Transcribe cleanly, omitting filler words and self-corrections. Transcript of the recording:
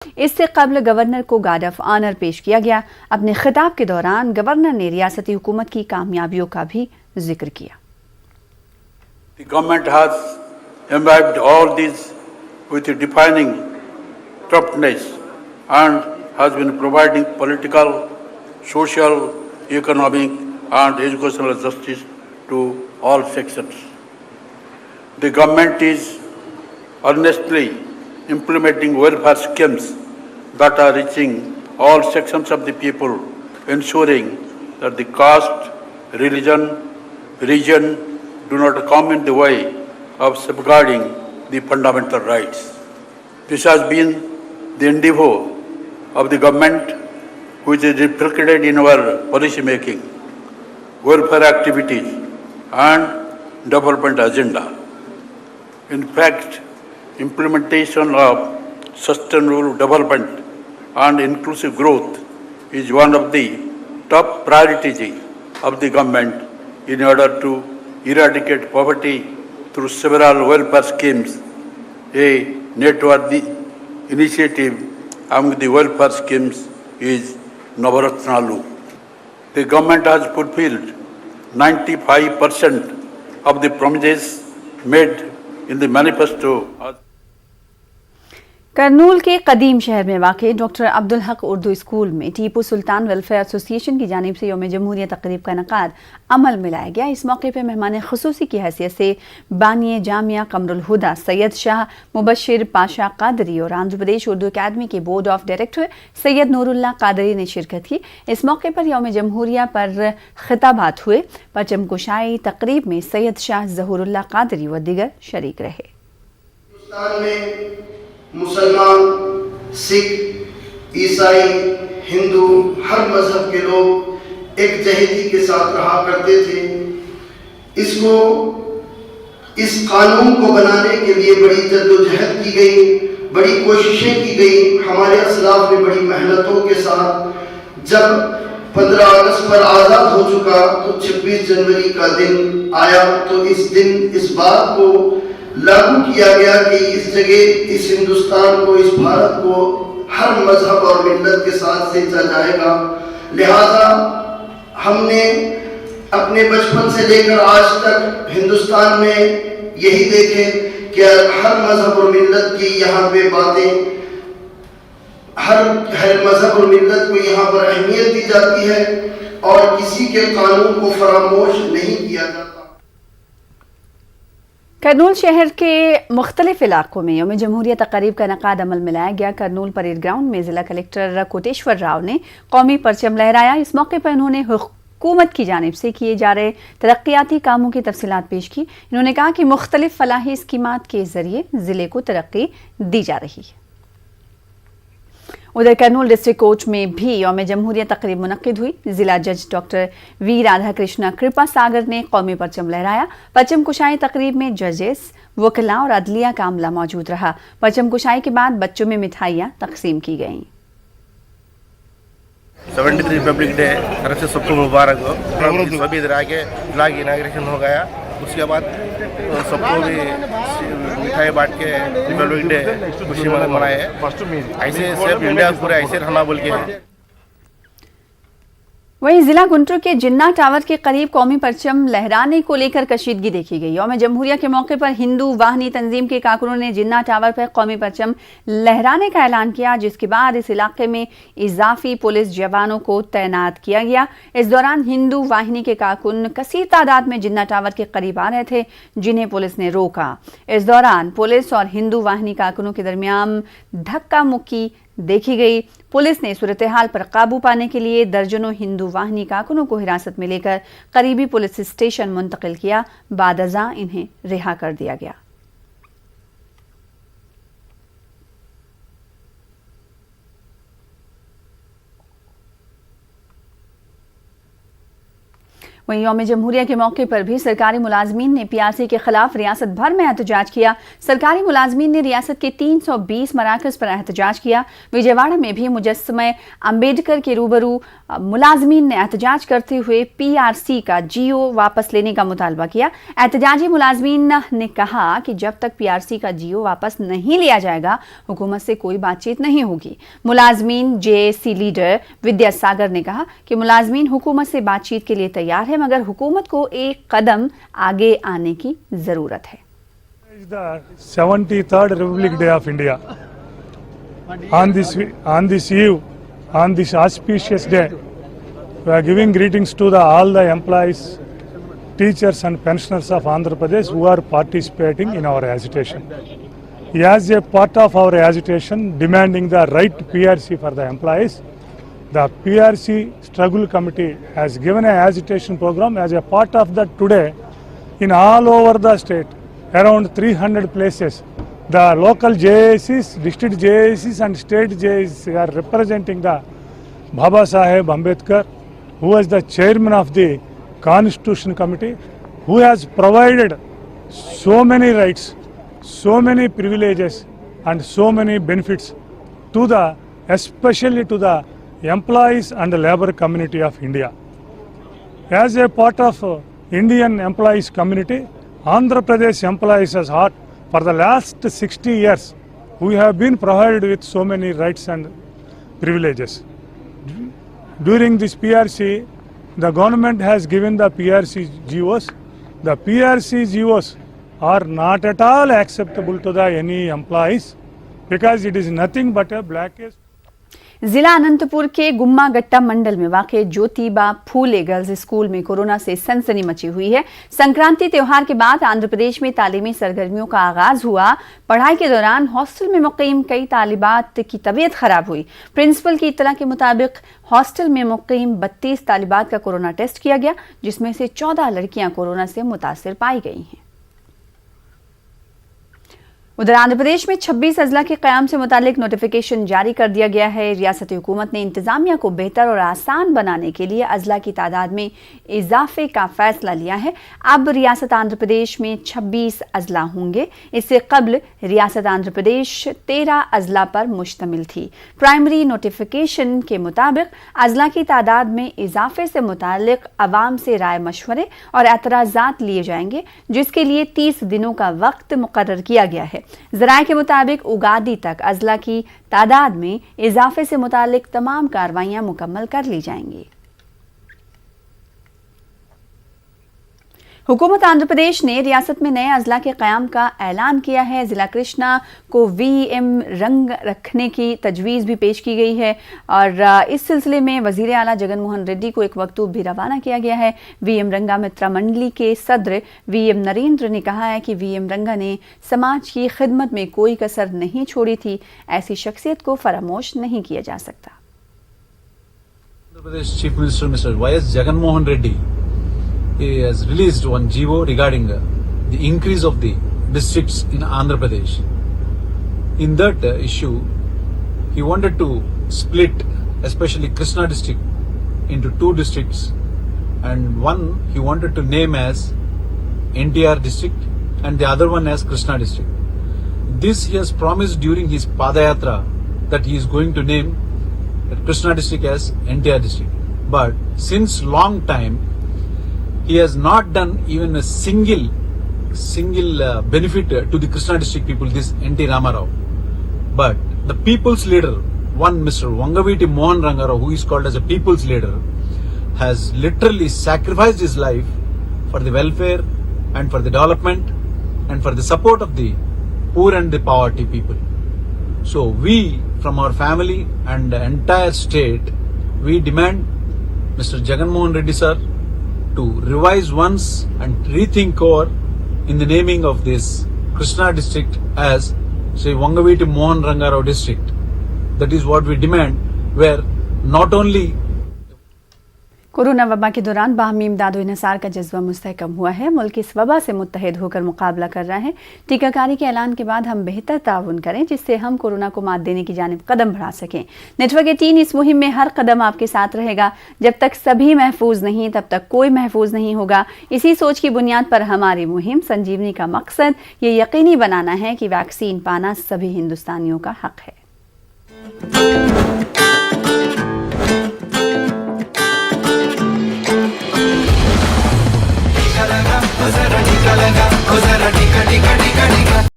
इससे कबल गवर्नर को गार्ड ऑफ ऑनर पेश किया गया। अपने खिताब के दौरान गवर्नर ने रियासती हुकूमत की कामयाबियों का भी जिक्र किया। The government has imbibed all these with a defining toughness and has been providing political, social, economic and educational justice to all sections. The government is earnestly implementing welfare schemes that are reaching all sections of the people, ensuring that the caste, religion, region do not come in the way of safeguarding the fundamental rights. This has been the endeavor of the government, which is reflected in our policy making, welfare activities and development agenda. In fact, implementation of sustainable development and inclusive growth is one of the top priorities of the government in order to eradicate poverty through several welfare schemes. A noteworthy initiative among the welfare schemes is Navaratnalu. The government has fulfilled 95% of the promises made in the manifesto. Kurnool के कदीम शहर में वाक़ doctor Abdul Haq Urdu school में Tipu Sultan welfare association की जानिब से यौम जमहूरिया तकरीब का इनेकाद अमल में लाया गया। इस मौके पर मेहमान खुसूसी की हैसियत से बानी जामिया कमरुल हुदा सैयद शाह मुबशिर पाशा कादरी और आंध्र प्रदेश उर्दू अकादमी के board of director Syed Noorullah Qadri ने शिरकत की। इस मौके पर यौम जमहूरिया पर खिताबात हुए। परचम कुशाई तकरीब में सैयद शाह ज़हूरुल्लाह कादरी व दीगर शरीक रहे। मुसलमान, सिख, ईसाई, हिंदू, हर मजहब के लोग एक जहदी के साथ रहा करते थे। इस कानून को बनाने के लिए बड़ी जद्दोजहद की गई, बड़ी कोशिशें की गई। हमारे असलाफ ने बड़ी मेहनतों के साथ जब 15 अगस्त पर आज़ाद हो चुका तो 26 जनवरी का दिन आया तो इस दिन इस बात को लागू किया गया कि इस जगह, इस हिंदुस्तान को, इस भारत को हर मजहब और मिल्लत के साथ सेंचा जाएगा। लिहाजा हमने अपने बचपन से लेकर आज तक हिंदुस्तान में यही देखे कि हर मजहब और मिल्लत की यहाँ पे बातें, हर मजहब और मिल्लत को यहाँ पर अहमियत दी जाती है और किसी के कानून को फरामोश नहीं किया जाता। करनूल शहर के मुख्तलिफ इलाकों में यौम जमहूरिया तकरीब का इनेकाद अमल में लाया गया। करनूल परेड ग्राउंड में ज़िला कलेक्टर कोटेश्वर राव ने कौमी परचम लहराया। इस मौके पर उन्होंने हुकूमत की जानिब से किए जा रहे तरक्याती कामों की तफसीलात पेश की। इन्होंने कहा कि मुख्तलिफ फलाही स्कीमात के जरिए ज़िले को तरक्की दी जा रही है। उधर करनूल डिस्ट्रिक्ट कोर्ट में भी यौम जमहूरिया तकरीब मुनक्किद हुई। जिला जज डॉक्टर वी राधा कृष्णा कृपा सागर ने कौमी परचम लहराया। परचम कुशाई तकरीब में जजेस, वकला और अदलिया का अमला मौजूद रहा। परचम कुशाई के बाद बच्चों में मिठाइयाँ तकसीम की गईं। 73 रिपब्लिक डे तरफ से सबको मुबारक हो। सभी इधर आके फ्लैग इनाग्रेशन हो गया, उसके बाद सबको भी मिठाई बांट के रिपब्लिक डे खुशी मनाए। ऐसे सिर्फ इंडिया पूरा ऐसे रहना बोल के है। वहीं जिला गुंटूर के जिन्ना टावर के करीब कौमी परचम लहराने को लेकर कशीदगी देखी गई। यौम जमहूरिया के मौके पर हिंदू वाहिनी तंजीम के कारकुनों ने जिन्ना टावर पर कौमी परचम लहराने का ऐलान किया, जिसके बाद इस इलाके में इजाफी पुलिस जवानों को तैनात किया गया। इस दौरान हिंदू वाहिनी के कारकुन कसीर तादाद में जिन्ना टावर के करीब आ रहे थे, जिन्हें पुलिस ने रोका। इस दौरान पुलिस और हिंदू वाहिनी कारकुनों के दरमियान धक्का मुक्की देखी गई। पुलिस ने सूरत हाल पर काबू पाने के लिए दर्जनों हिंदू वाहिनी कारकुनों को हिरासत में लेकर करीबी पुलिस स्टेशन मुंतकिल किया। बादअज़ां इन्हें रिहा कर दिया गया। वहीं यौम जमहूरिया के मौके पर भी सरकारी मुलाजमीन ने पीआरसी के खिलाफ रियासत भर में एहतजाज किया। सरकारी मुलाजमीन ने रियासत के 320 मराकज पर एहतजाज किया। विजयवाड़ा में भी मुजस्समे अम्बेडकर के रूबरू मुलाजमीन ने एहतजाज करते हुए पीआरसी का जीओ वापस लेने का मुतालबा किया। एहतजाजी मुलाजमीन ने कहा कि जब तक पीआरसी का जीओ वापस नहीं लिया जाएगा हुकूमत से कोई बातचीत नहीं होगी। मुलाजमीन जेएसी लीडर विद्यासागर ने कहा कि मुलाजमीन हुकूमत से बातचीत के लिए तैयार है, मगर हुकूमत को एक कदम आगे आने की जरूरत है। 73rd Republic Day of India. On this auspicious day, we are giving greetings to all the employees, teachers and pensioners of Andhra Pradesh who are participating in our agitation. As a part of our agitation demanding the right PRC for the employees, the PRC Struggle Committee has given an agitation program. As a part of that, today in all over the state, around 300 places, the local JACs, district JACs and state JACs are representing the Baba Saheb Ambedkar, who is the chairman of the Constitution Committee, who has provided so many rights, so many privileges and so many benefits to the, especially to the employees and the labor community of India. As a part of Indian employees community, Andhra Pradesh employees has had for the last 60 years, we have been provided with so many rights and privileges. During this PRC, the government has given the PRC GOs. The PRC GOs are not at all acceptable to the any employees because it is nothing but a blackest. जिला अनंतपुर के गुम्मा गट्टा मंडल में वाक़े Jyotiba Phule girls school में corona से सनसनी मची हुई है। संक्रांति त्योहार के बाद आंध्र प्रदेश में तालीमी सरगर्मियों का आगाज हुआ। पढ़ाई के दौरान हॉस्टल में मुकीम कई तालिबात की तबीयत खराब हुई। प्रिंसिपल की इत्तला के मुताबिक हॉस्टल में मुकीम 32 तालिबात का कोरोना टेस्ट किया गया, जिसमें से 14 लड़कियां कोरोना से मुतासिर पाई गई हैं। उधर आंध्र प्रदेश में 26 अजला के क़याम से मुतालिक नोटिफिकेशन जारी कर दिया गया है। रियासती हुकूमत ने इंतजामिया को बेहतर और आसान बनाने के लिए अजला की तादाद में इजाफे का फैसला लिया है। अब रियासत आंध्र प्रदेश में 26 अजला होंगे। इससे कबल रियासत आंध्र प्रदेश 13 अजला पर मुश्तमिल थी। प्राइमरी नोटिफिकेशन के मुताबिक अजला की तादाद में इजाफे से मुतालिक अवाम से राय मशवरे और एतराज़ात लिए जाएंगे, जिसके लिए 30 दिनों का वक्त मुकर्रर किया गया है। ज़राए के मुताबिक उगादी तक अजला की तादाद में इजाफे से मुतालिक तमाम कार्रवाइयां मुकम्मल कर ली जाएंगी। हुकूमत आंध्र प्रदेश ने रियासत में नए अजला के क़याम का ऐलान किया है। ज़िला कृष्णा को VEM रंग रखने की तजवीज़ भी पेश की गई है और इस सिलसिले में वज़ीर आला जगन मोहन रेड्डी को एक मकतूब भी रवाना किया गया है। VEM रंगा मित्रा मंडली के सदर VM नरेंद्र ने कहा है कि VM रंगा ने समाज की खिदमत में कोई कसर नहीं छोड़ी थी। ऐसी शख्सियत को फरामोश नहीं किया जा सकता। Andhra Pradesh chief minister mister YS Jagan Mohan Reddy he has released one GO regarding the increase of the districts in Andhra Pradesh. In that issue, he wanted to split especially Krishna district into 2 districts, and one he wanted to name as NTR district and the other one as Krishna district. This he has promised during his Padayatra that he is going to name Krishna district as NTR district. But since long time, he has not done even a single benefit to the Krishna district people, this NT Ramarao. But the people's leader, one Mr. Wangaviti Mohan Rangarao, who is called as a people's leader, has literally sacrificed his life for the welfare and for the development and for the support of the poor and the poverty people. So we, from our family and the entire state, we demand Mr. Jagan Mohan Reddy sir to revise once and rethink over in the naming of this Krishna district as Sri Wangaviti Mohan Rangarao district. That is what we demand, where not only corona वबा के दौरान बाहमी इमदाद व इन्हिसार का जज्बा मुस्तहकम हुआ है। मुल्क इस वबा से मुत्तहिद होकर मुकाबला कर रहा है। टीकाकारी के ऐलान के बाद हम बेहतर ताउन करें जिससे हम कोरोना को मात देने की जानिब कदम बढ़ा सकें। नेटवर्क 18 इस मुहिम में हर कदम आपके साथ रहेगा। जब तक सभी महफूज नहीं तब तक कोई महफूज नहीं होगा। इसी सोच की बुनियाद पर हमारी मुहिम संजीवनी का मकसद ये यकीनी बनाना है कि वैक्सीन पाना सभी हिंदुस्तानियों का हक है।